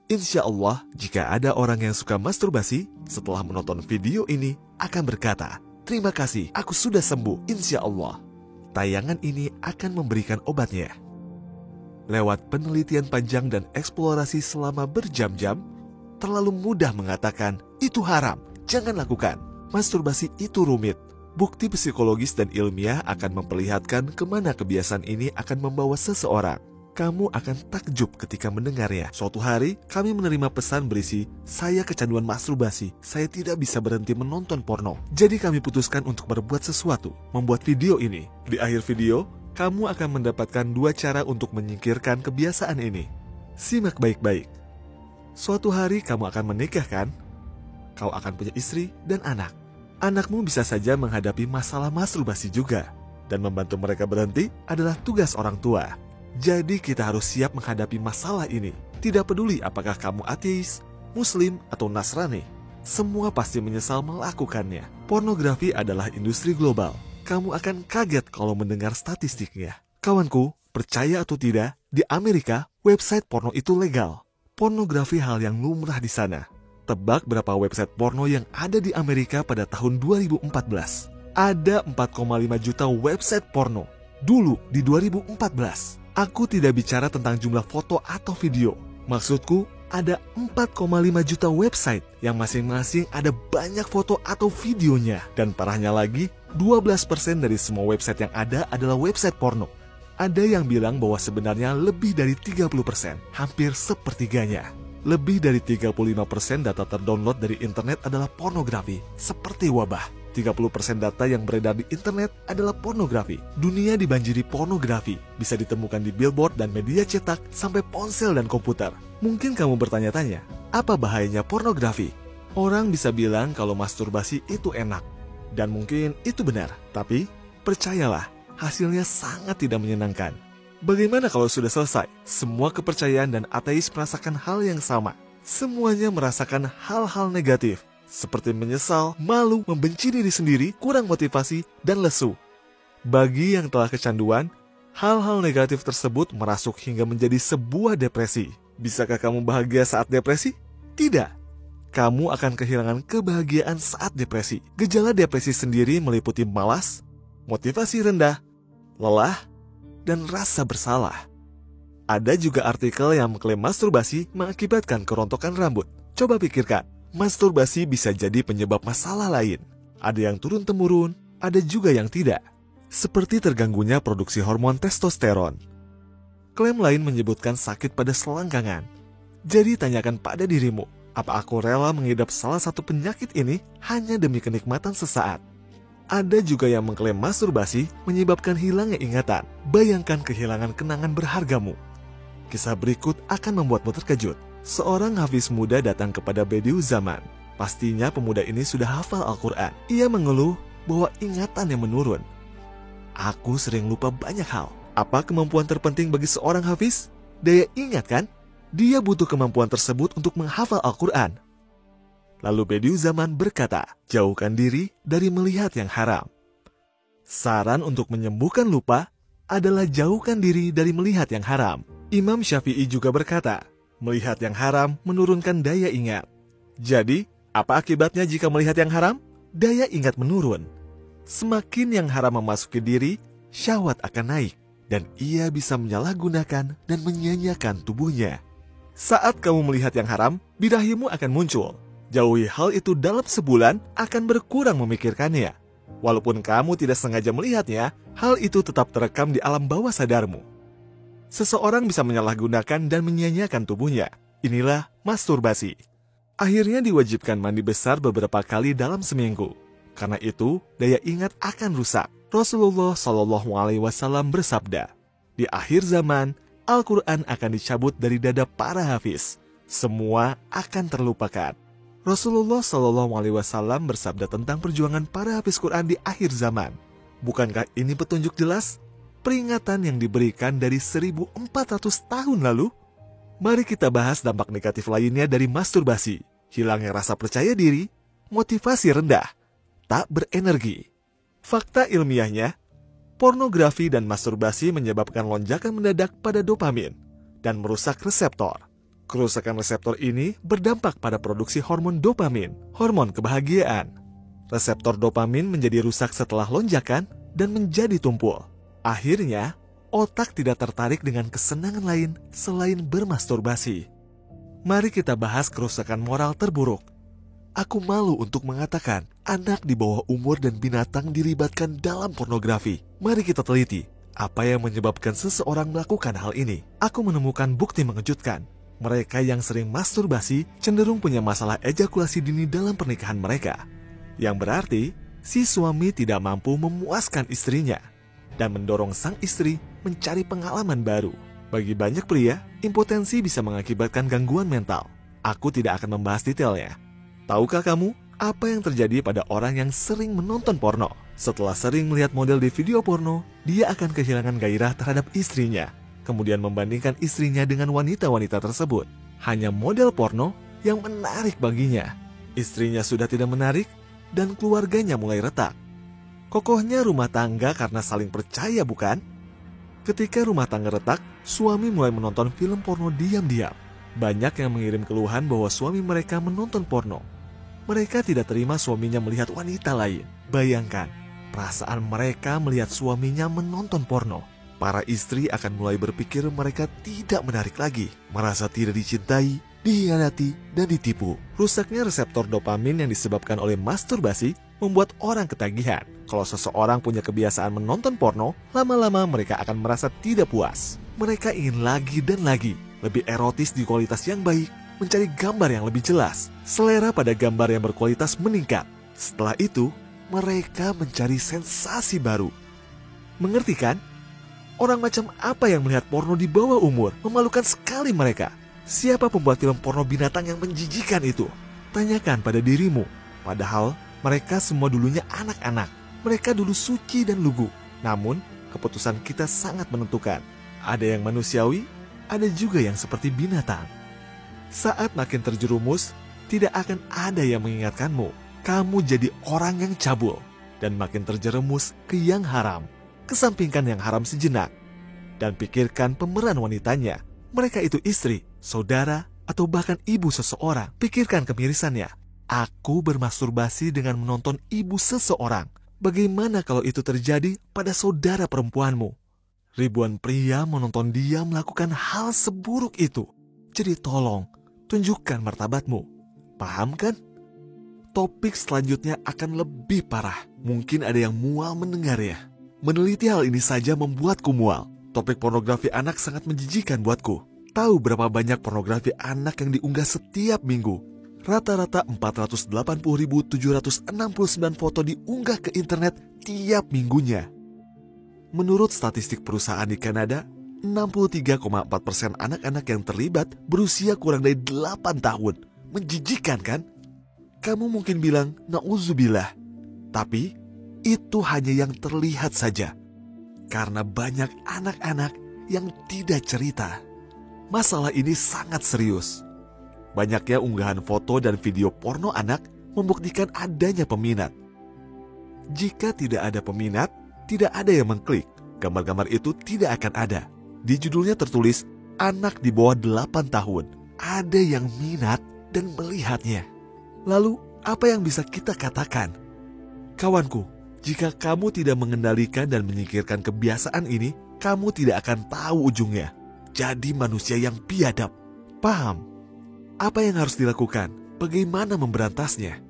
Insya Allah, jika ada orang yang suka masturbasi, setelah menonton video ini akan berkata, "Terima kasih, aku sudah sembuh, insya Allah." Tayangan ini akan memberikan obatnya. Lewat penelitian panjang dan eksplorasi selama berjam-jam, terlalu mudah mengatakan, "Itu haram, jangan lakukan." Masturbasi itu rumit. Bukti psikologis dan ilmiah akan memperlihatkan kemana kebiasaan ini akan membawa seseorang. Kamu akan takjub ketika mendengarnya. Suatu hari, kami menerima pesan berisi, "Saya kecanduan masturbasi, saya tidak bisa berhenti menonton porno." Jadi kami putuskan untuk berbuat sesuatu, membuat video ini. Di akhir video, kamu akan mendapatkan 2 cara untuk menyingkirkan kebiasaan ini. Simak baik-baik. Suatu hari kamu akan menikah, kan? Kau akan punya istri dan anak. Anakmu bisa saja menghadapi masalah masturbasi juga. Dan membantu mereka berhenti adalah tugas orang tua. Jadi kita harus siap menghadapi masalah ini. Tidak peduli apakah kamu ateis, muslim, atau Nasrani. Semua pasti menyesal melakukannya. Pornografi adalah industri global. Kamu akan kaget kalau mendengar statistiknya. Kawanku, percaya atau tidak, di Amerika, website porno itu legal. Pornografi hal yang lumrah di sana. Tebak berapa website porno yang ada di Amerika pada tahun 2014? Ada 4,5 juta website porno. Dulu di 2014. Aku tidak bicara tentang jumlah foto atau video. Maksudku, ada 4,5 juta website yang masing-masing ada banyak foto atau videonya. Dan parahnya lagi, 12% dari semua website yang ada adalah website porno. Ada yang bilang bahwa sebenarnya lebih dari 30%, hampir sepertiganya. Lebih dari 35% data terdownload dari internet adalah pornografi, seperti wabah. 30% data yang beredar di internet adalah pornografi. Dunia dibanjiri pornografi, bisa ditemukan di billboard dan media cetak sampai ponsel dan komputer. Mungkin kamu bertanya-tanya, apa bahayanya pornografi? Orang bisa bilang kalau masturbasi itu enak, dan mungkin itu benar. Tapi, percayalah, hasilnya sangat tidak menyenangkan. Bagaimana kalau sudah selesai? Semua kepercayaan dan ateis merasakan hal yang sama. Semuanya merasakan hal-hal negatif. Seperti menyesal, malu, membenci diri sendiri, kurang motivasi, dan lesu. Bagi yang telah kecanduan, hal-hal negatif tersebut merasuk hingga menjadi sebuah depresi. Bisakah kamu bahagia saat depresi? Tidak. Kamu akan kehilangan kebahagiaan saat depresi. Gejala depresi sendiri meliputi malas, motivasi rendah, lelah, dan rasa bersalah. Ada juga artikel yang mengklaim masturbasi mengakibatkan kerontokan rambut. Coba pikirkan. Masturbasi bisa jadi penyebab masalah lain. Ada yang turun-temurun, ada juga yang tidak. Seperti terganggunya produksi hormon testosteron. Klaim lain menyebutkan sakit pada selangkangan. Jadi tanyakan pada dirimu, apa aku rela mengidap salah satu penyakit ini hanya demi kenikmatan sesaat? Ada juga yang mengklaim masturbasi menyebabkan hilangnya ingatan. Bayangkan kehilangan kenangan berhargamu. Kisah berikut akan membuatmu terkejut. Seorang hafiz muda datang kepada Bediüzzaman. Pastinya pemuda ini sudah hafal Al-Quran. Ia mengeluh bahwa ingatannya menurun. Aku sering lupa banyak hal. Apa kemampuan terpenting bagi seorang hafiz? Daya ingat, kan? Dia butuh kemampuan tersebut untuk menghafal Al-Quran. Lalu Bediüzzaman berkata, jauhkan diri dari melihat yang haram. Saran untuk menyembuhkan lupa adalah jauhkan diri dari melihat yang haram. Imam Syafi'i juga berkata, melihat yang haram menurunkan daya ingat. Jadi, apa akibatnya jika melihat yang haram? Daya ingat menurun. Semakin yang haram memasuki diri, syahwat akan naik. Dan ia bisa menyalahgunakan dan menyanyiakan tubuhnya. Saat kamu melihat yang haram, birahimu akan muncul. Jauhi hal itu dalam sebulan akan berkurang memikirkannya. Walaupun kamu tidak sengaja melihatnya, hal itu tetap terekam di alam bawah sadarmu. Seseorang bisa menyalahgunakan dan menyanyiakan tubuhnya. Inilah masturbasi. Akhirnya diwajibkan mandi besar beberapa kali dalam seminggu. Karena itu, daya ingat akan rusak. Rasulullah SAW bersabda, di akhir zaman, Al-Quran akan dicabut dari dada para hafiz. Semua akan terlupakan. Rasulullah SAW bersabda tentang perjuangan para hafiz Quran di akhir zaman. Bukankah ini petunjuk jelas? Peringatan yang diberikan dari 1400 tahun lalu? Mari kita bahas dampak negatif lainnya dari masturbasi. Hilangnya rasa percaya diri, motivasi rendah, tak berenergi. Fakta ilmiahnya, pornografi dan masturbasi menyebabkan lonjakan mendadak pada dopamin dan merusak reseptor. Kerusakan reseptor ini berdampak pada produksi hormon dopamin, hormon kebahagiaan. Reseptor dopamin menjadi rusak setelah lonjakan dan menjadi tumpul. Akhirnya, otak tidak tertarik dengan kesenangan lain selain bermasturbasi. Mari kita bahas kerusakan moral terburuk. Aku malu untuk mengatakan anak di bawah umur dan binatang dilibatkan dalam pornografi. Mari kita teliti apa yang menyebabkan seseorang melakukan hal ini. Aku menemukan bukti mengejutkan. Mereka yang sering masturbasi cenderung punya masalah ejakulasi dini dalam pernikahan mereka. Yang berarti, si suami tidak mampu memuaskan istrinya dan mendorong sang istri mencari pengalaman baru. Bagi banyak pria, impotensi bisa mengakibatkan gangguan mental. Aku tidak akan membahas detailnya. Tahukah kamu apa yang terjadi pada orang yang sering menonton porno? Setelah sering melihat model di video porno, dia akan kehilangan gairah terhadap istrinya, kemudian membandingkan istrinya dengan wanita-wanita tersebut. Hanya model porno yang menarik baginya. Istrinya sudah tidak menarik, dan keluarganya mulai retak. Kokohnya rumah tangga karena saling percaya, bukan? Ketika rumah tangga retak, suami mulai menonton film porno diam-diam. Banyak yang mengirim keluhan bahwa suami mereka menonton porno. Mereka tidak terima suaminya melihat wanita lain. Bayangkan, perasaan mereka melihat suaminya menonton porno. Para istri akan mulai berpikir mereka tidak menarik lagi, merasa tidak dicintai, dihianati, dan ditipu. Rusaknya reseptor dopamin yang disebabkan oleh masturbasi membuat orang ketagihan. Kalau seseorang punya kebiasaan menonton porno, lama-lama mereka akan merasa tidak puas. Mereka ingin lagi dan lagi, lebih erotis di kualitas yang baik, mencari gambar yang lebih jelas. Selera pada gambar yang berkualitas meningkat. Setelah itu, mereka mencari sensasi baru. Mengerti kan? Orang macam apa yang melihat porno di bawah umur? Memalukan sekali mereka. Siapa pembuat film porno binatang yang menjijikan itu? Tanyakan pada dirimu. Padahal mereka semua dulunya anak-anak. Mereka dulu suci dan lugu. Namun keputusan kita sangat menentukan. Ada yang manusiawi, ada juga yang seperti binatang. Saat makin terjerumus, tidak akan ada yang mengingatkanmu. Kamu jadi orang yang cabul dan makin terjerumus ke yang haram. Kesampingkan yang haram sejenak dan pikirkan pemeran wanitanya. Mereka itu istri, saudara, atau bahkan ibu seseorang. Pikirkan kemirisannya. Aku bermasturbasi dengan menonton ibu seseorang. Bagaimana kalau itu terjadi pada saudara perempuanmu? Ribuan pria menonton dia melakukan hal seburuk itu. Jadi tolong, tunjukkan martabatmu. Paham kan? Topik selanjutnya akan lebih parah. Mungkin ada yang mual mendengarnya. Meneliti hal ini saja membuatku mual. Topik pornografi anak sangat menjijikan buatku. Tahu berapa banyak pornografi anak yang diunggah setiap minggu? Rata-rata 480.769 foto diunggah ke internet tiap minggunya. Menurut statistik perusahaan di Kanada, 63,4% anak-anak yang terlibat berusia kurang dari 8 tahun. Menjijikan kan? Kamu mungkin bilang, na'udzubillah. Tapi itu hanya yang terlihat saja. Karena banyak anak-anak yang tidak cerita. Masalah ini sangat serius. Banyaknya unggahan foto dan video porno anak membuktikan adanya peminat. Jika tidak ada peminat, tidak ada yang mengklik. Gambar-gambar itu tidak akan ada. Di judulnya tertulis, anak di bawah 8 tahun. Ada yang minat dan melihatnya. Lalu, apa yang bisa kita katakan? Kawanku, jika kamu tidak mengendalikan dan menyingkirkan kebiasaan ini, kamu tidak akan tahu ujungnya. Jadi manusia yang biadab. Paham? Apa yang harus dilakukan? Bagaimana memberantasnya?